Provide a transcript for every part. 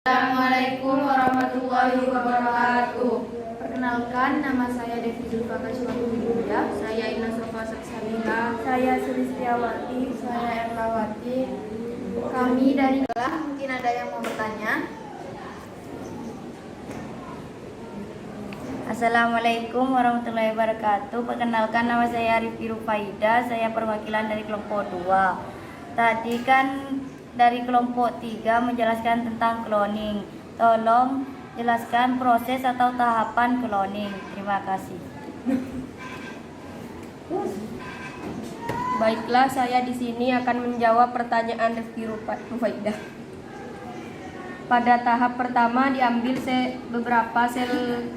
Assalamualaikum warahmatullahi wabarakatuh. Perkenalkan, nama saya Devi Zulfa Kashiwatulibuya. Saya Ina Sofa Saksalila. Saya Sulistiawati. Saya Erlawati. Kami dari mungkin ada yang mau bertanya. Assalamualaikum warahmatullahi wabarakatuh. Perkenalkan, nama saya Arify Rufaida. Saya perwakilan dari kelompok 2. Tadi kan dari kelompok 3 menjelaskan tentang cloning. Tolong jelaskan proses atau tahapan cloning. Terima kasih. Baiklah, saya di sini akan menjawab pertanyaan Arify Rufaida. Pada tahap pertama diambil beberapa sel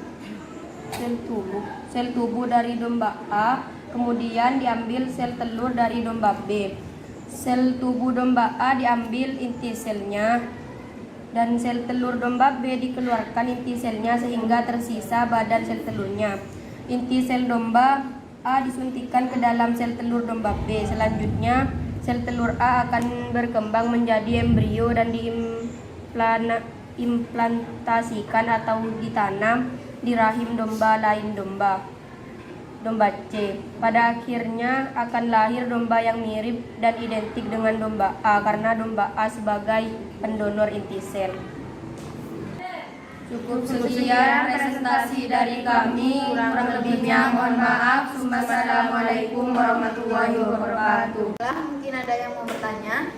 tubuh dari domba A, kemudian diambil sel telur dari domba B. Sel tubuh domba A diambil inti selnya dan sel telur domba B dikeluarkan inti selnya sehingga tersisa badan sel telurnya. Inti sel domba A disuntikkan ke dalam sel telur domba B. Selanjutnya sel telur A akan berkembang menjadi embrio dan diimplantasikan atau ditanam di rahim domba lain domba C. Pada akhirnya akan lahir domba yang mirip dan identik dengan domba A karena domba A sebagai pendonor inti sel. Cukup sekian presentasi dari kami. Kurang lebihnya mohon maaf. Wassalamualaikum warahmatullahi wabarakatuh. Mungkin ada yang mau bertanya.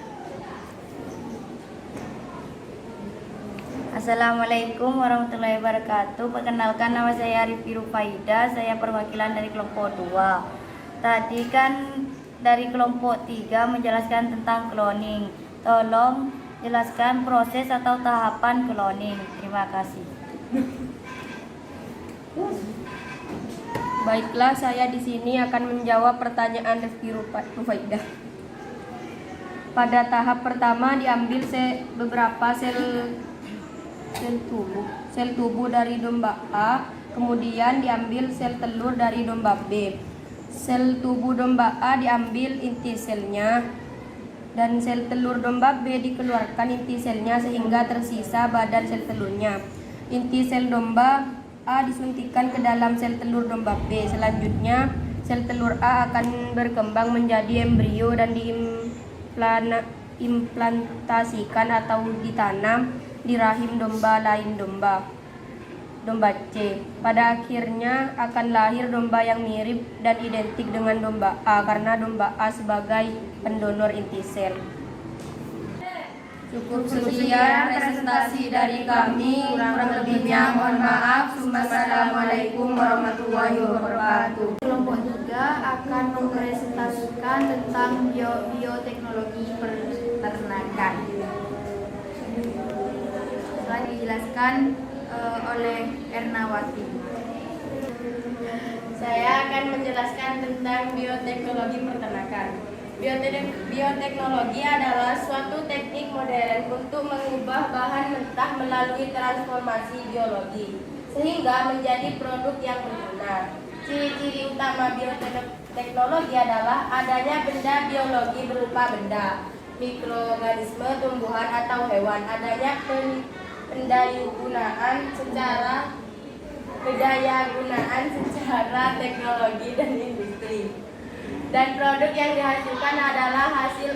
Assalamualaikum warahmatullahi wabarakatuh. Perkenalkan, nama saya Arify Rufaida. Saya perwakilan dari kelompok 2. Tadi kan dari kelompok 3 menjelaskan tentang cloning. Tolong jelaskan proses atau tahapan cloning. Terima kasih. Baiklah, saya di sini akan menjawab pertanyaan Arify Rufaida. Pada tahap pertama diambil beberapa sel tubuh dari domba A, kemudian diambil sel telur dari domba B. Sel tubuh domba A diambil inti selnya dan sel telur domba B dikeluarkan inti selnya sehingga tersisa badan sel telurnya. Inti sel domba A disuntikkan ke dalam sel telur domba B. Selanjutnya sel telur A akan berkembang menjadi embrio dan diimplantasikan atau ditanam di rahim domba lain domba C. Pada akhirnya akan lahir domba yang mirip dan identik dengan domba A karena domba A sebagai pendonor inti sel. Cukup sekian presentasi dari kami. Kurang lebihnya mohon maaf. Wassalamualaikum warahmatullahi wabarakatuh. Kelompok 3 akan mempresentasikan tentang bioteknologi peternakan. Telah dijelaskan oleh Ernawati. Saya akan menjelaskan tentang bioteknologi peternakan. Bioteknologi adalah suatu teknik modern untuk mengubah bahan mentah melalui transformasi biologi sehingga menjadi produk yang berguna. Ciri-ciri utama bioteknologi adalah adanya benda biologi berupa benda, mikroorganisme, tumbuhan atau hewan, adanya pendaya gunaan secara teknologi dan industri. Dan produk yang dihasilkan adalah hasil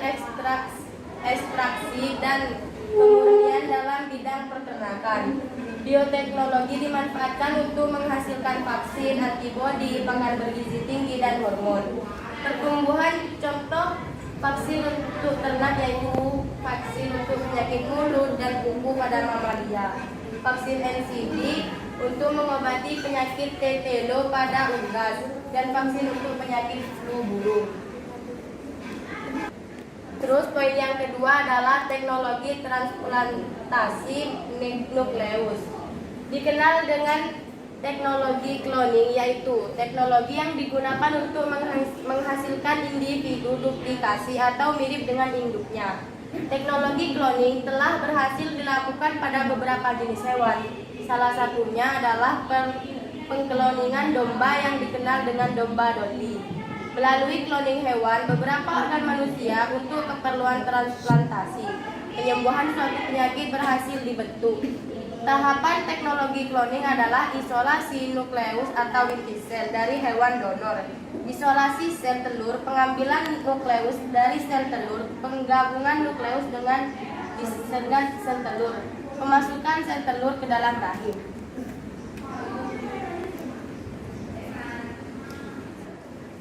ekstraksi dan pemurnian dalam bidang peternakan. Bioteknologi dimanfaatkan untuk menghasilkan vaksin, antibodi, pakan bergizi tinggi, dan hormon. Pertumbuhan contoh vaksin untuk ternak yaitu vaksin untuk penyakit mulut dan kuku pada mamalia, vaksin NCD untuk mengobati penyakit tetelo pada unggas, dan vaksin untuk penyakit flu burung. Terus poin yang kedua adalah teknologi transplantasi nukleus. Dikenal dengan teknologi cloning, yaitu teknologi yang digunakan untuk menghasilkan individu duplikasi atau mirip dengan induknya. Teknologi cloning telah berhasil dilakukan pada beberapa jenis hewan. Salah satunya adalah pengkloningan domba yang dikenal dengan domba Dolly. Melalui cloning hewan, beberapa organ manusia untuk keperluan transplantasi penyembuhan suatu penyakit berhasil dibentuk. Tahapan teknologi cloning adalah isolasi nukleus atau inti sel dari hewan donor, isolasi sel telur, pengambilan nukleus dari sel telur, penggabungan nukleus dengan sel telur, pemasukan sel telur ke dalam rahim.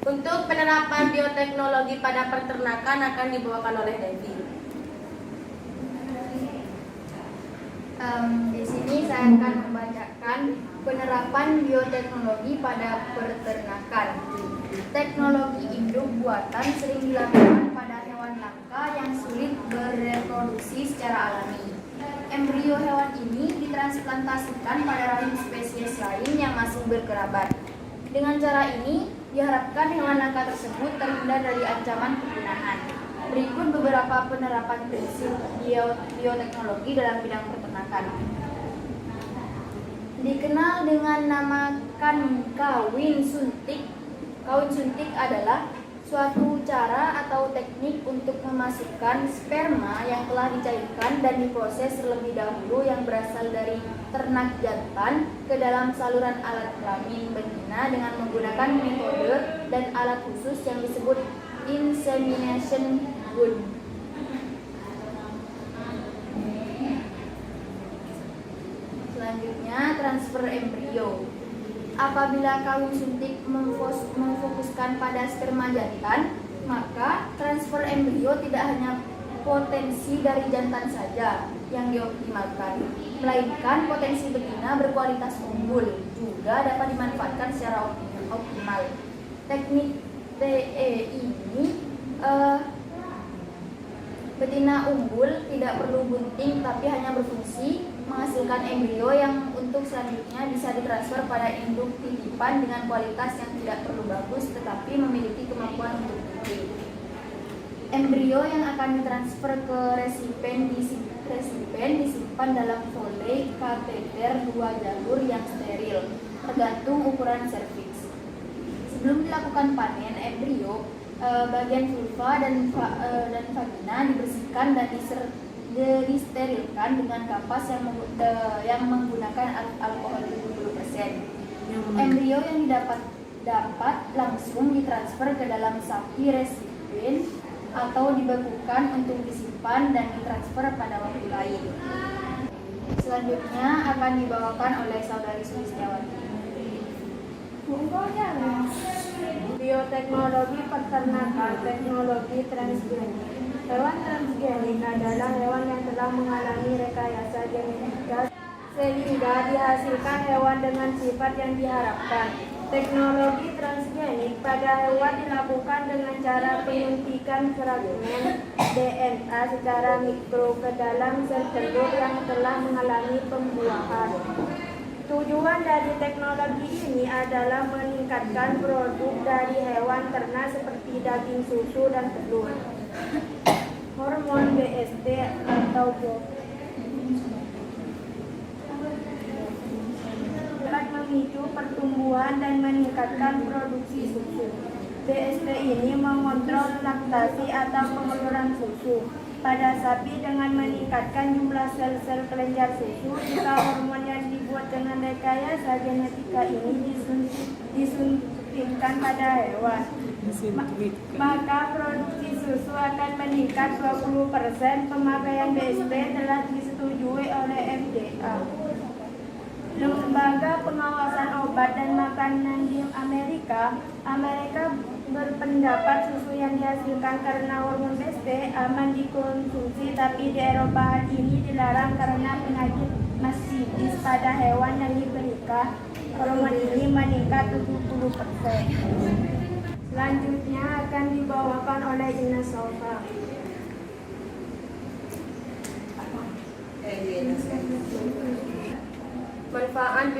Untuk penerapan bioteknologi pada peternakan akan dibawakan oleh Devi. Di sini saya akan membacakan penerapan bioteknologi pada peternakan. Teknologi induk buatan sering dilakukan pada hewan langka yang sulit bereproduksi secara alami. Embrio hewan ini ditransplantasikan pada rahim spesies lain yang masih berkerabat. Dengan cara ini, diharapkan hewan langka tersebut terhindar dari ancaman kepunahan. Berikut beberapa penerapan prinsip bioteknologi dalam bidang peternakan. Dikenal dengan nama kawin suntik. Kawin suntik adalah suatu cara atau teknik untuk memasukkan sperma yang telah dicairkan dan diproses terlebih dahulu yang berasal dari ternak jantan ke dalam saluran alat kelamin betina dengan menggunakan metode dan alat khusus yang disebut insemination gun. Selanjutnya, transfer embrio. Apabila kawin suntik memfokuskan pada sperma jantan, maka transfer embrio tidak hanya potensi dari jantan saja yang dioptimalkan, melainkan potensi betina berkualitas unggul juga dapat dimanfaatkan secara optimal. Teknik TE ini betina unggul tidak perlu bunting tapi hanya berfungsi menghasilkan embrio yang untuk selanjutnya bisa ditransfer pada induk titipan dengan kualitas yang tidak perlu bagus tetapi memiliki kemampuan untuk tumbuh. Embrio yang akan ditransfer ke resipen disimpan dalam foley kateter 2 jalur yang steril tergantung ukuran serviks. Sebelum dilakukan panen embrio, bagian vulva dan vagina dibersihkan dan disterilkan dengan kapas yang menggunakan alkohol 70%. Embrio yang dapat langsung ditransfer ke dalam sapi resipen atau dibekukan untuk disimpan dan ditransfer pada waktu lain. Selanjutnya akan dibawakan oleh Saudari Sulistiawati. Bioteknologi peternakan, teknologi transgenik. Hewan transgenik adalah hewan yang telah mengalami rekayasa genetika sehingga dihasilkan hewan dengan sifat yang diharapkan. Teknologi transgenik pada hewan dilakukan dengan cara penyuntikan fragmen DNA secara mikro ke dalam sel telur yang telah mengalami pembuahan. Tujuan dari teknologi ini adalah meningkatkan produk dari hewan ternak seperti daging, susu, dan telur. Hormon BST atau dapat memicu pertumbuhan dan meningkatkan produksi susu. BST ini mengontrol laktasi atau pengeluaran susu pada sapi dengan meningkatkan jumlah sel-sel kelenjar susu. Jika hormon yang dibuat dengan rekayasa genetika ini disuntikkan pada hewan, maka produksi susu akan meningkat 20%. Pemakaian BST telah disetujui oleh FDA. Lembaga Pengawasan Obat dan Makanan di Amerika berpendapat susu yang dihasilkan karena hormon BST aman dikonsumsi, tapi di Eropa hal ini dilarang karena penyakit masitis pada hewan yang diberikan hormon ini meningkat 70%. Selanjutnya akan dibawakan oleh Ina Sofa. Manfaat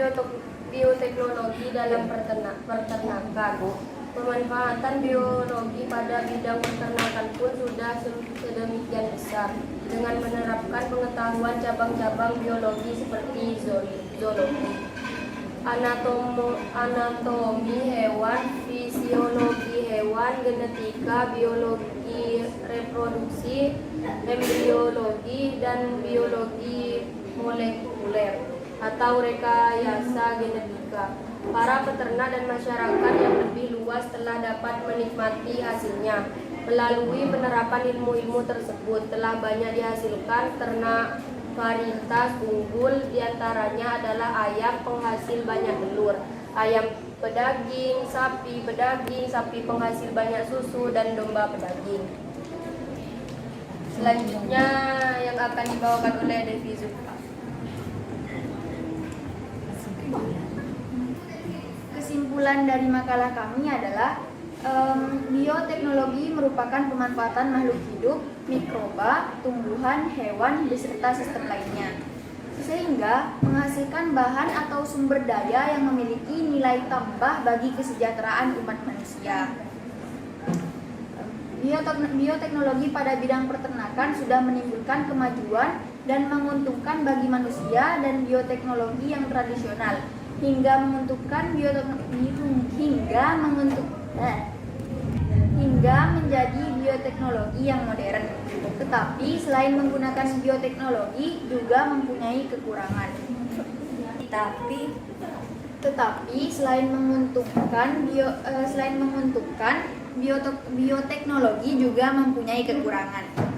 bioteknologi dalam peternakan. Pemanfaatan biologi pada bidang peternakan pun sudah sedemikian besar dengan menerapkan pengetahuan cabang-cabang biologi seperti zoologi, anatomi hewan, fisiologi hewan, genetika, biologi reproduksi, embriologi, dan biologi molekuler atau rekayasa genetika. Para peternak dan masyarakat yang lebih luas telah dapat menikmati hasilnya. Melalui penerapan ilmu-ilmu tersebut telah banyak dihasilkan ternak varietas unggul, diantaranya adalah ayam penghasil banyak telur, ayam pedaging, sapi penghasil banyak susu, dan domba pedaging. Selanjutnya yang akan dibawakan oleh Devi Zulfa. Kesimpulan dari makalah kami adalah bioteknologi merupakan pemanfaatan makhluk hidup, mikroba, tumbuhan, hewan, beserta sistem lainnya, sehingga menghasilkan bahan atau sumber daya yang memiliki nilai tambah bagi kesejahteraan umat manusia. Bioteknologi pada bidang peternakan sudah menimbulkan kemajuan dan menguntungkan bagi manusia, dan bioteknologi yang tradisional hingga menjadi bioteknologi yang modern. Tetapi selain menggunakan bioteknologi juga mempunyai kekurangan. Tetapi selain menguntungkan, bioteknologi juga mempunyai kekurangan.